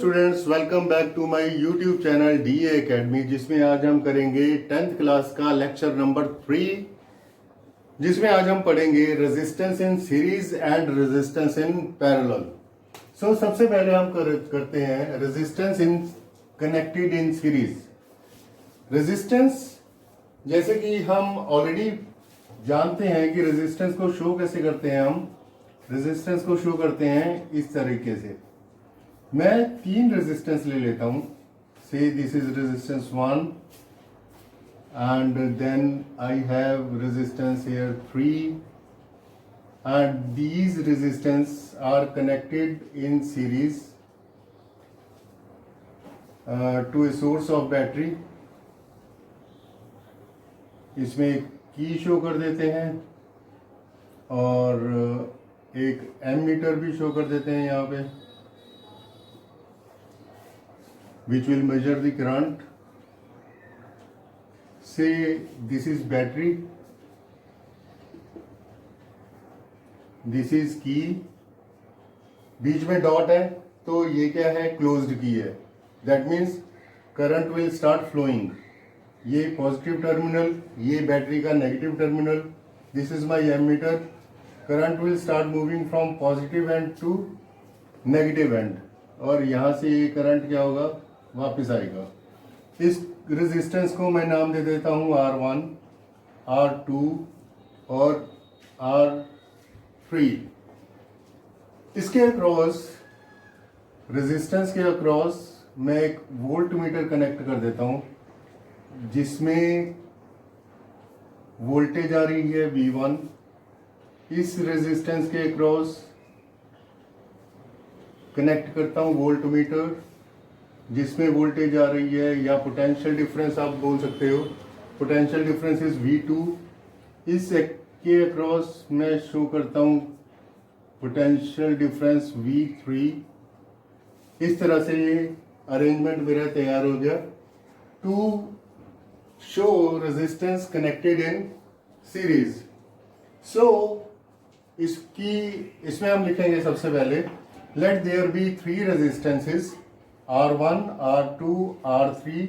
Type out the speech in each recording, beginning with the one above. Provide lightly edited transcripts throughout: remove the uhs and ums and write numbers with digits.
Students, welcome back to my YouTube channel DA academy, जिसमें आज हम करेंगे 10th क्लास का लेक्चर नंबर 3, जिसमें आज हम पढ़ेंगे resistance in series and resistance in parallel. So सबसे पहले हम करते हैं resistance in connected in series. Resistance, जैसे कि हम ऑलरेडी जानते हैं कि रेजिस्टेंस को शो कैसे करते हैं। हम रेजिस्टेंस को शो करते हैं इस तरीके से। मैं 3 रेजिस्टेंस ले लेता हूं। से this is resistance 1 and then I have resistance here 3, and these resistance are connected in series to a source of battery। इसमें एक की शो कर देते हैं और एक एमीटर भी शो कर देते हैं यहाँ पे, which will measure the current। Say this is battery, this is key, बीच में डॉट है तो ये क्या है, क्लोज्ड की है। That means current will start flowing. ये पॉजिटिव टर्मिनल, ये बैटरी का negative terminal. This is my ammeter. Current will start moving from positive end to negative end, और यहाँ से ये करंट क्या होगा, वापस आएगा। इस रेजिस्टेंस को मैं नाम दे देता हूँ R1, R2 और R3। इसके अक्रॉस, रेजिस्टेंस के अक्रॉस मैं एक वोल्ट मीटर कनेक्ट कर देता हूँ, जिसमें वोल्टेज आ रही है V1। इस रेजिस्टेंस के अक्रॉस कनेक्ट करता हूँ वोल्ट मीटर, जिसमें वोल्टेज आ रही है, या पोटेंशियल डिफरेंस आप बोल सकते हो। Potential difference is V2। इस के अक्रॉस मैं शो करता हूँ पोटेंशियल डिफरेंस V3। इस तरह से ये अरेंजमेंट मेरा तैयार हो गया to show resistance connected in series. So इसमें हम लिखेंगे सबसे पहले, let there be 3 resistances R1, R2, R3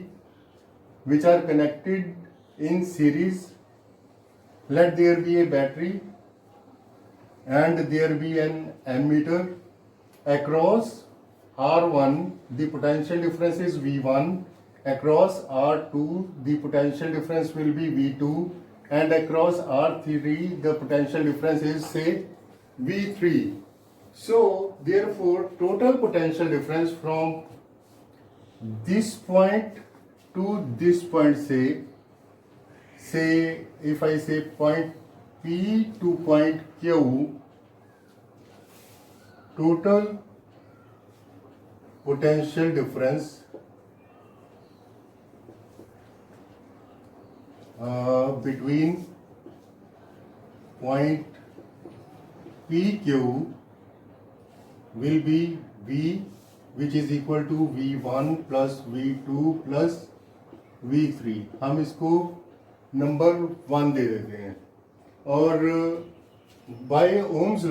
which are connected in series. Let there be a battery and there be an ammeter. Across R1 the potential difference is V1, across R2 the potential difference will be V2, and across R3 the potential difference is, say, V3. So therefore total potential difference from this point to this point, say if I say point P to point Q, total potential difference between point PQ will be V, which is equal to V1 plus V2 plus V3। हम इसको number 1 दे देते हैं। और by Ohm's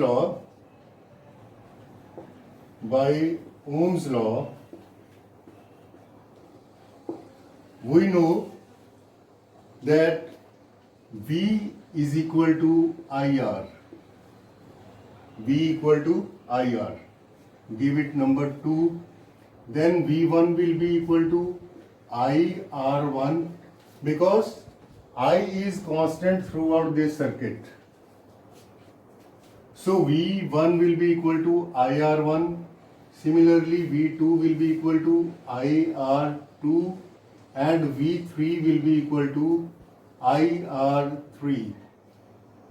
law we know that V is equal to IR। V equal to IR, give it number 2, then V1 will be equal to IR1, because I is constant throughout this circuit. So V1 will be equal to IR1. Similarly V2 will be equal to IR2, and V3 will be equal to IR3.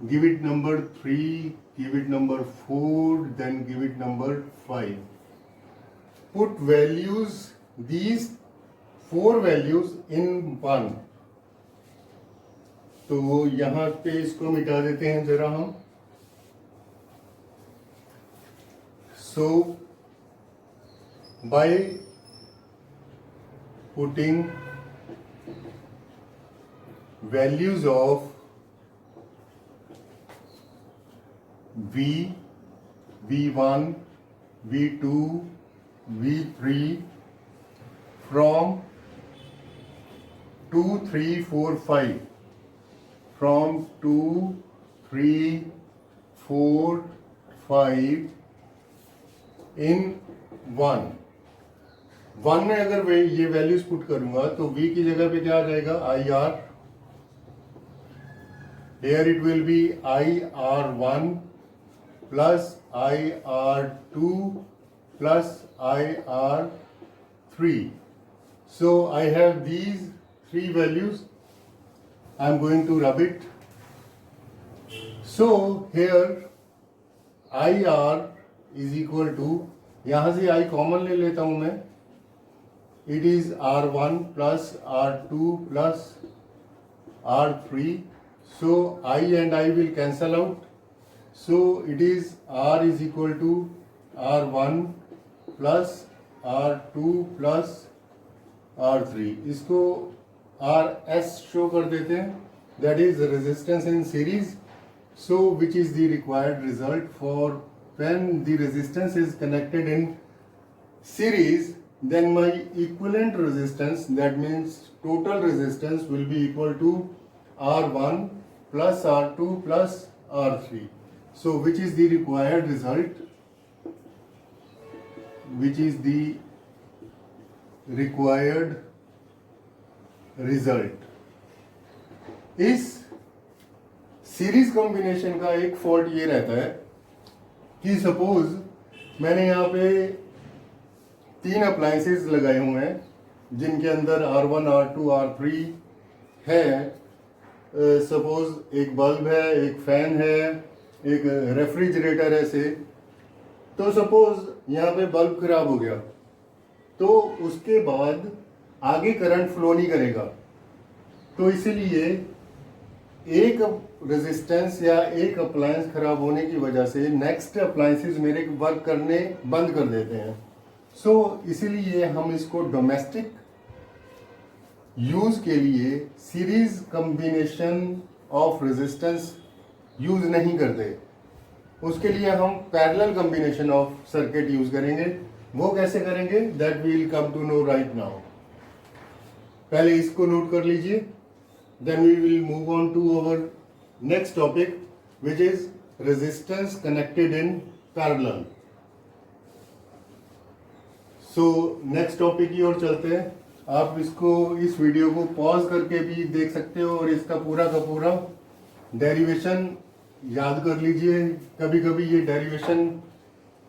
Give it number 3, give it number 4, then give it number 5. Put values, these 4 values in 1। तो यहाँ पे इसको मिटा देते हैं जरा हम। So by putting values of V, V1, V2 V3 from 2 3 4 5 from 2 3 4 5 in 1 में अगर वे ये वैल्यूज पुट करूंगा तो V की जगह पे क्या आ जाएगा IR. Here it will be IR1 plus IR2 plus IR3. So I have these three values. I am going to rub it. So here IR is equal to, यहाँ से I common ले लेता हूँ मैं. It is R1 plus R2 plus R3. So I and I will cancel out. So it is R is equal to R1 plus R2 plus R3. इसको RS show कर देते हैं. That is the resistance in series. So which is the required result for when the resistance is connected in series, then my equivalent resistance, that means total resistance, will be equal to R1 plus R2 plus R3. So which is the required result? Which is the required result? इस series combination का एक fault ये रहता है कि suppose मैंने यहाँ पे 3 अप्लायंसेस लगाए हुए हैं जिनके अंदर R1 R2 R3 है. सपोज एक बल्ब है, एक फैन है, एक रेफ्रिजरेटर है से. तो सपोज यहाँ पे बल्ब खराब हो गया तो उसके बाद आगे करंट फ्लो नहीं करेगा. तो इसीलिए एक रेजिस्टेंस या एक अप्लायंस खराब होने की वजह से नेक्स्ट अप्लायंसेस मेरे वर्क करने बंद कर देते हैं. सो इसीलिए हम इसको डोमेस्टिक यूज के लिए series combination of resistance use नहीं करते. उसके लिए हम parallel combination of circuit use करेंगे. वो कैसे करेंगे that we will come to know right now. पहले इसको नोट कर लीजिए. Then we will move on to our next topic which is resistance connected in parallel. So next topic की ओर चलते हैं. आप इसको इस वीडियो को पॉज करके भी देख सकते हो और इसका पूरा का पूरा डेरिवेशन याद कर लीजिए. कभी कभी ये डेरिवेशन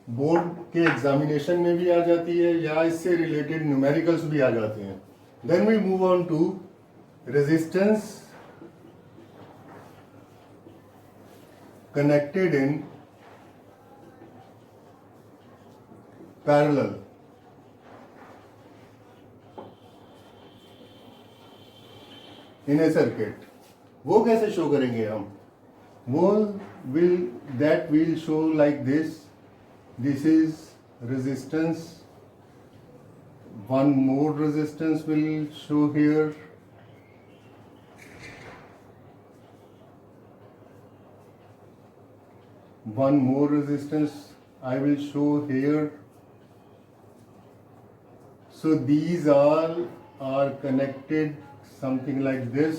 बोर्ड के एग्जामिनेशन में भी आ जाती है या इससे रिलेटेड न्यूमेरिकल्स भी आ जाते हैं. Then we move on to resistance connected in parallel. In a circuit वो कैसे शो करेंगे हम? वो will show like this. This is resistance. One more resistance will show here. One more resistance I will show here. So these all are connected something like this.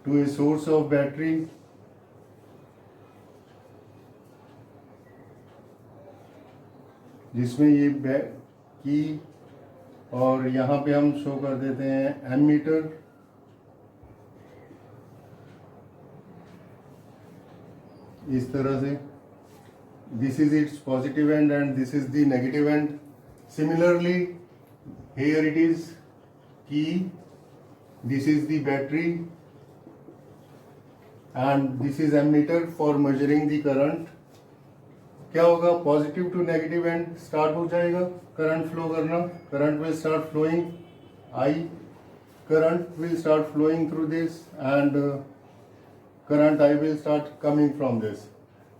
To a source of battery. जिसमें ये की और यहाँ पे हम show कर देते हैं एमीटर. इस तरह से this is its positive end and this is the negative end. Similarly here it is key. This is the battery and this is ammeter for measuring the current. क्या होगा? Positive to negative end start हो जाएगा current flow करना. Current will start flowing. I current will start flowing through this end current I will start coming from this.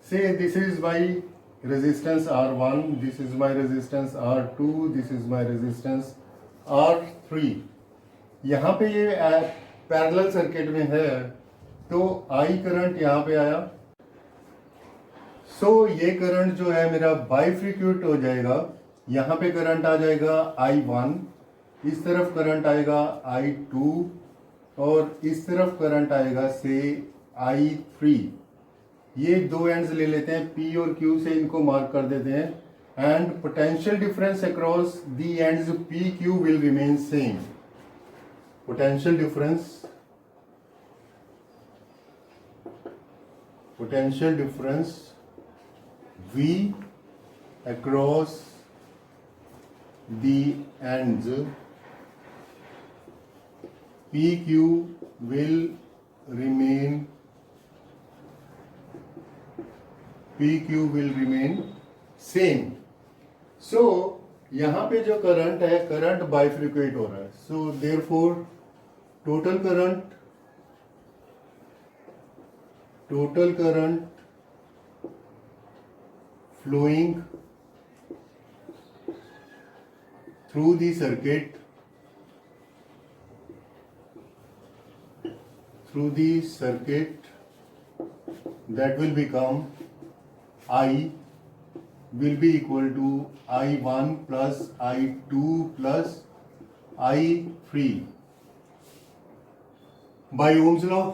Say this is my resistance R1, this is my resistance R2, this is my resistance R3. यहाँ पे ये parallel circuit में है तो I current यहाँ पे आया। सो ये करंट जो है मेरा बाइफ्रिक्यूट हो जाएगा। यहाँ पे करंट आ जाएगा I1, इस तरफ करंट आएगा I2 और इस तरफ करंट आएगा से I3। ये दो एंड्स ले लेते हैं, P और Q से इनको मार्क कर देते हैं। And potential difference across the ends P Q will remain same. Potential difference V across the ends PQ will remain same. So यहाँ पे जो करंट है, करंट बाइफ्रिकेट हो रहा है। So therefore total current flowing through the circuit that will become I will be equal to I1 plus I2 plus I3 by Ohm's law।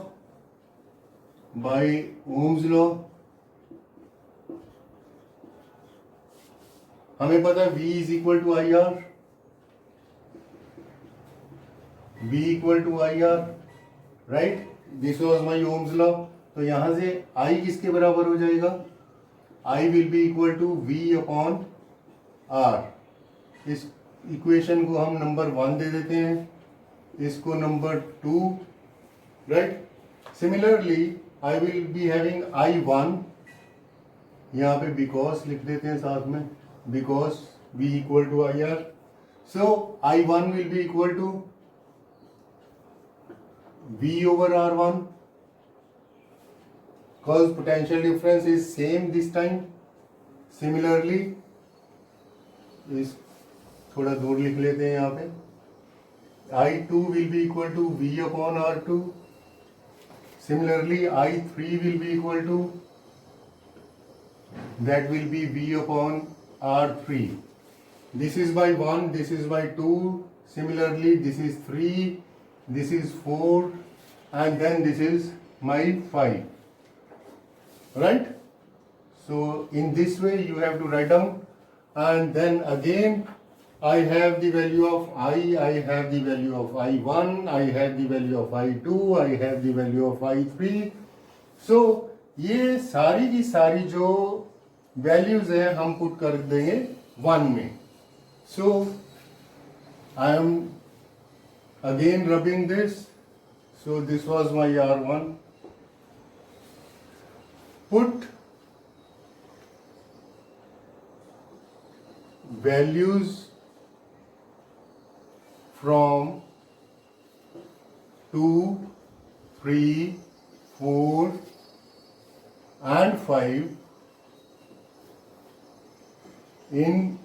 हमें पता है V is equal to I R, right. This was my Ohm's law. तो यहां से I किसके बराबर हो जाएगा? I will be equal to V upon R। इस इक्वेशन को हम नंबर 1 दे देते हैं, इसको number 2, right. Similarly I will be having I1, यहाँ पे बिकॉज लिख देते हैं साथ में, because V equal to IR. So I1 will be equal to V over R1 because potential difference is same this time. Similarly, इस थोड़ा दूर लिख लेते हैं यहाँ पे, I2 will be equal to V upon R2. Similarly, I3 will be equal to, that will be V upon R3. This is by 1, this is by 2. Similarly, this is 3, this is 4, and then this is my 5. Right? So in this way you have to write down, and then again I have the value of I have the value of I1, I have the value of I2, I have the value of I3. So ये सारी की सारी जो values है हम put कर देंगे 1 में। So I am again rubbing this. So this was my R1। Put values from 2, 3, 4 and 5 in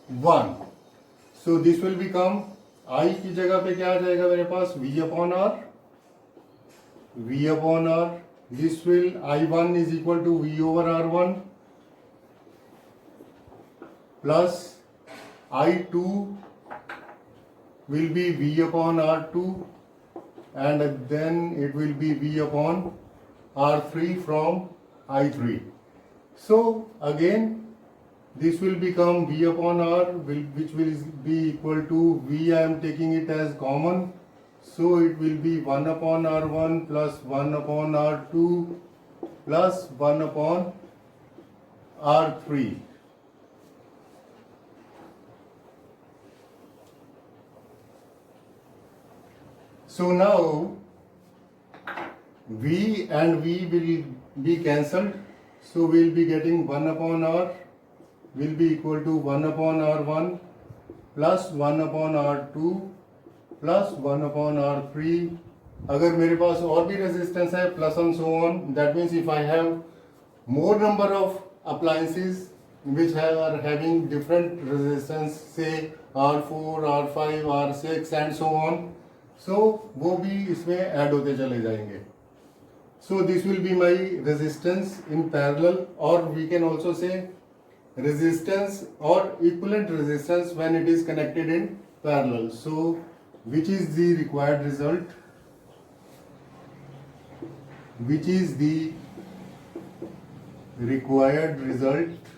1. So this will become I की जगह पे क्या आ जाएगा मेरे पास? V upon R। This will I1 is equal to V over R1 plus I2 will be V upon R2 and then it will be V upon R3 from I3. So again this will become V upon R, which will be equal to V. I am taking it as common, so it will be 1 upon R1 plus 1 upon R2 plus 1 upon R3. So now V and V will be cancelled, so we will be getting 1 upon R will be equal to 1 upon R1 plus 1 upon R2 plus 1 upon R3. अगर मेरे पास और भी resistance है plus and so on, that means if I have more number of appliances which are having different resistance, say R4, R5, R6 and so on, so वो भी इसमें add होते चले जाएंगे। So this will be my resistance in parallel, or we can also say resistance or equivalent resistance when it is connected in parallel. So which is the required result? Which is the required result?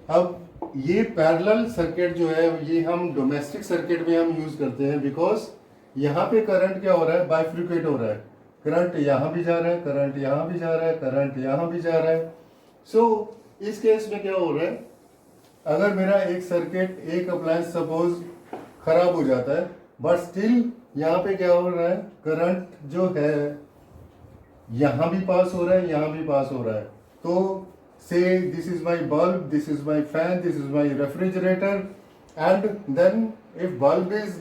अब ये parallel circuit जो है ये हम domestic circuit में हम use करते हैं, बिकॉज यहाँ पे करंट क्या हो रहा है, बाइफ्रिकेट हो रहा है, करंट यहाँ भी जा रहा है, करंट यहाँ भी जा रहा है, करंट यहाँ भी जा रहा है. सो इस केस में क्या हो रहा है, अगर मेरा एक सर्किट, एक अप्लायंस सपोज खराब हो जाता है, बट स्टिल यहाँ पे क्या हो रहा है, करंट जो है यहाँ भी पास हो रहा है, यहाँ भी पास हो रहा है. तो say this is my bulb, this is my fan, this is my refrigerator, and then if bulb is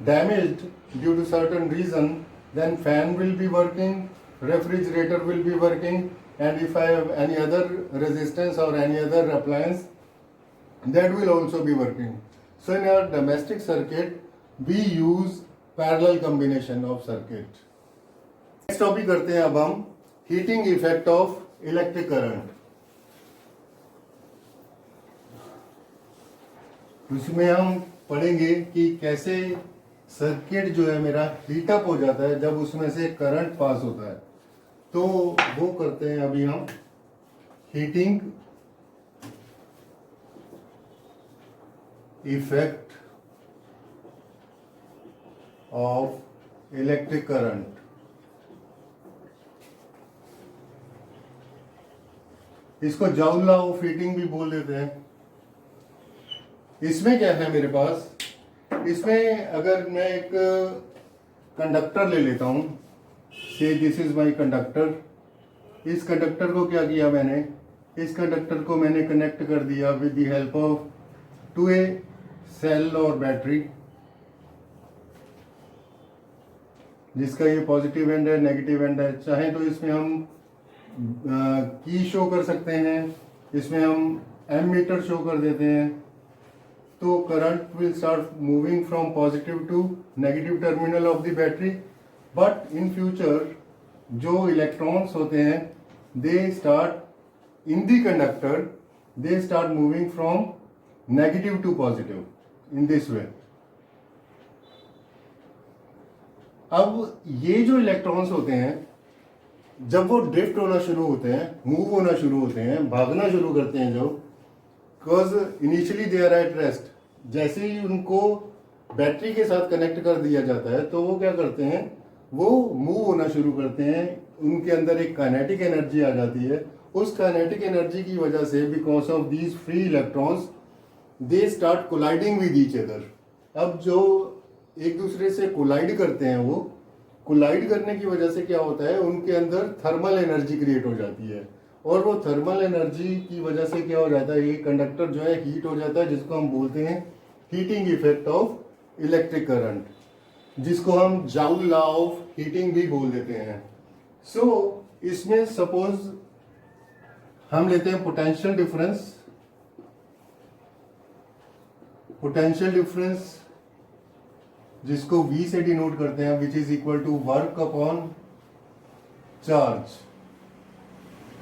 damaged due to certain reason, then fan will be working, refrigerator will be working, and if I have any other resistance or any other appliance, that will also be working. So in our domestic circuit we use parallel combination of circuit. Next topic करते हैं अब हम heating effect of electric current. उसमें हम पढ़ेंगे कि कैसे circuit जो है मेरा हीटअप हो जाता है जब उसमें से करंट पास होता है. तो वो करते हैं अभी हम heating effect of electric current. इसको जॉउल लॉ ऑफ हीटिंग भी बोल देते हैं. इसमें क्या है मेरे पास, इसमें अगर मैं एक कंडक्टर ले लेता हूं, से दिस इज माय कंडक्टर. इस कंडक्टर को क्या किया मैंने, इस कंडक्टर को मैंने कनेक्ट कर दिया with the help of two a cell और बैटरी, जिसका ये पॉजिटिव एंड है, नेगेटिव एंड है. चाहे तो इसमें हम की शो कर सकते हैं, इसमें हम एमीटर शो कर देते हैं. तो current will start moving from positive to negative terminal of the battery. But in future जो इलेक्ट्रॉन्स होते हैं they start in the conductor, they start moving from negative to positive in this way. अब ये जो electrons होते हैं जब वो ड्रिफ्ट होना शुरू होते हैं, मूव होना शुरू होते हैं, भागना शुरू करते हैं, जो because initially they are at rest, जैसे ही उनको बैटरी के साथ कनेक्ट कर दिया जाता है तो वो क्या करते हैं, वो मूव होना शुरू करते हैं. उनके अंदर एक काइनेटिक एनर्जी आ जाती है. उस काइनेटिक एनर्जी की वजह से because of these free electrons they start colliding with each other. अब जो एक दूसरे से कोलाइड करते हैं, वो कोलाइड करने की वजह से क्या होता है, उनके अंदर थर्मल एनर्जी क्रिएट हो जाती है. और वो थर्मल एनर्जी की वजह से क्या हो जाता है, ये कंडक्टर जो है हीट हो जाता है, जिसको हम बोलते हैं heating effect of electric current, जिसको हम जॉउल लॉ ऑफ हीटिंग भी बोल देते हैं. सो इसमें सपोज हम लेते हैं पोटेंशियल डिफरेंस. पोटेंशियल डिफरेंस जिसको V से डिनोट करते हैं, which is equal to work upon charge,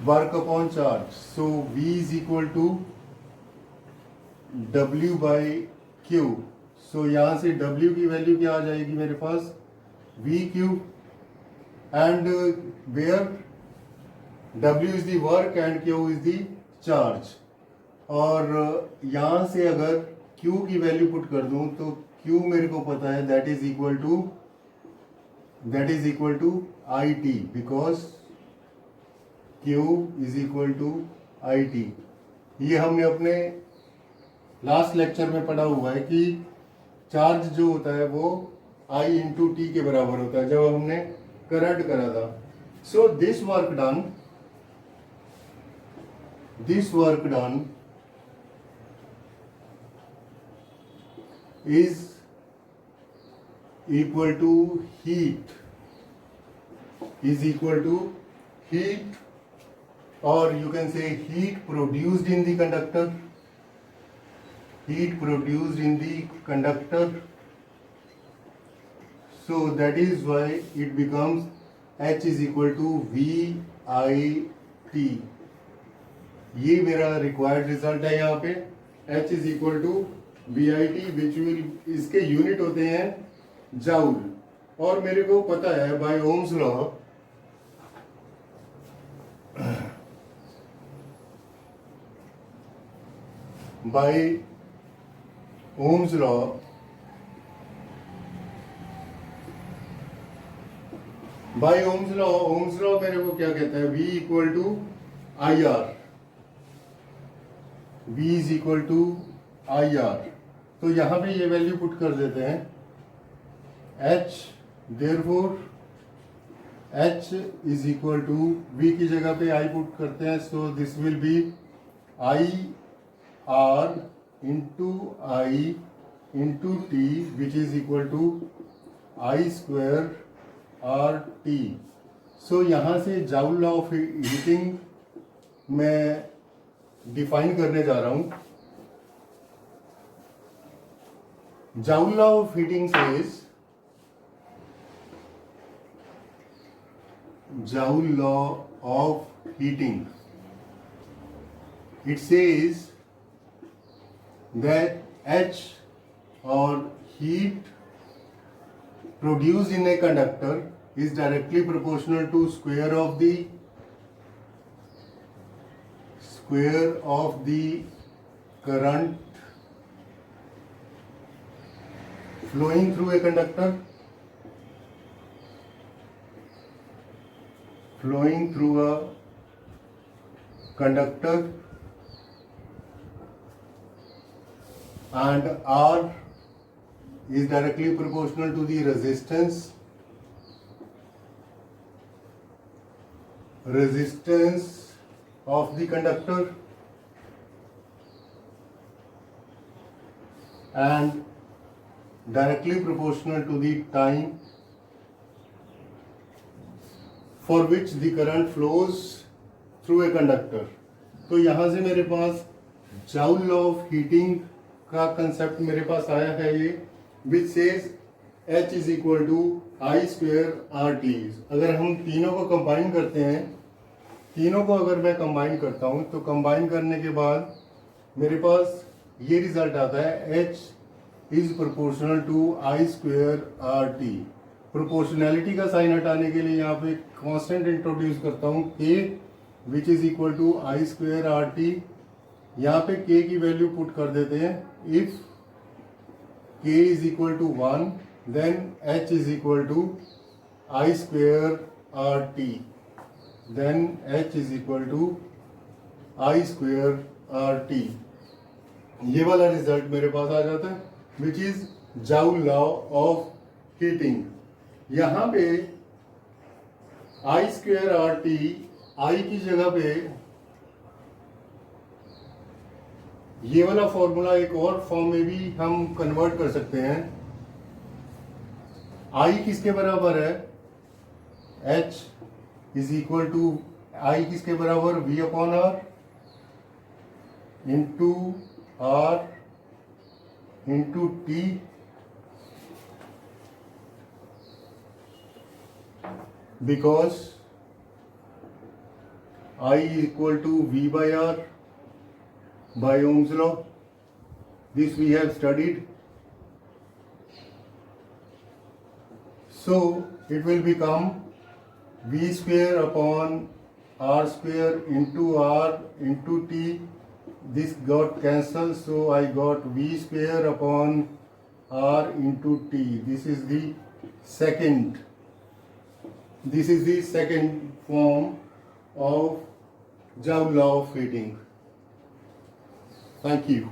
work upon charge. So V is equal to W by Q. So यहां से W की वैल्यू क्या आ जाएगी मेरे पास, VQ, and where W is the work and Q is the charge. और यहां से अगर Q की वैल्यू पुट कर दूं तो Q मेरे को पता है that is equal to IT, because Q is equal to IT. ये हमने अपने लास्ट लेक्चर में पढ़ा हुआ है कि चार्ज जो होता है वो I इंटू टी के बराबर होता है जब हमने करंट करा था. So this work done is equal to heat, or you can say heat produced in the conductor, So that is why it becomes H is equal to VIT. ये मेरा रिक्वायर्ड रिजल्ट है यहाँ पे H is equal to VIT which will, इसके unit होते हैं joule, और मेरे को पता है by Ohm's law Ohm's law मेरे को क्या कहता है, V equal to I R, V is equal to I R. तो यहां पे ये वैल्यू पुट कर देते हैं H, therefore H is equal to V की जगह पे I पुट करते हैं, so this will be I R into I into T which is equal to I square R T. So यहाँ से जाउल लॉ ऑफ हीटिंग मैं define करने जा रहा हूँ। Joule law of heating says, Joule law of heating, it says that H or heat produced in a conductor is directly proportional to square of the current flowing through a conductor, and R is directly proportional to the resistance of the conductor, and directly proportional to the time for which the current flows through a conductor। तो यहाँ से मेरे पास joule law of heating का concept मेरे पास आया है ये, which says H is equal to I square R T. अगर हम तीनों को कंबाइन करते हैं, तीनों को अगर मैं कंबाइन करता हूँ तो कंबाइन करने के बाद मेरे पास ये रिजल्ट आता है H is proportional to I square R T. Proportionality का साइन हटाने के लिए यहाँ पे कांस्टेंट इंट्रोड्यूस करता हूँ K which is equal to I square R T. यहाँ पे K की वैल्यू पुट कर देते हैं, if K is equal to 1 then H is equal to I square R T, then H is equal to I square R T. ये वाला result मेरे पास आ जाता है which is joule law of heating. यहाँ पे I square R T, I की जगह पे ये वाला फॉर्मूला एक और फॉर्म में भी हम कन्वर्ट कर सकते हैं। आई किसके बराबर है, H is equal to I किसके बराबर, V upon R into R into T, because I is equal to V by R by Ohm's law. This we have studied. So it will become V square upon R square into R into T. This got cancelled, so I got V square upon R into T. This is the second form of Joule law of heating. Thank you.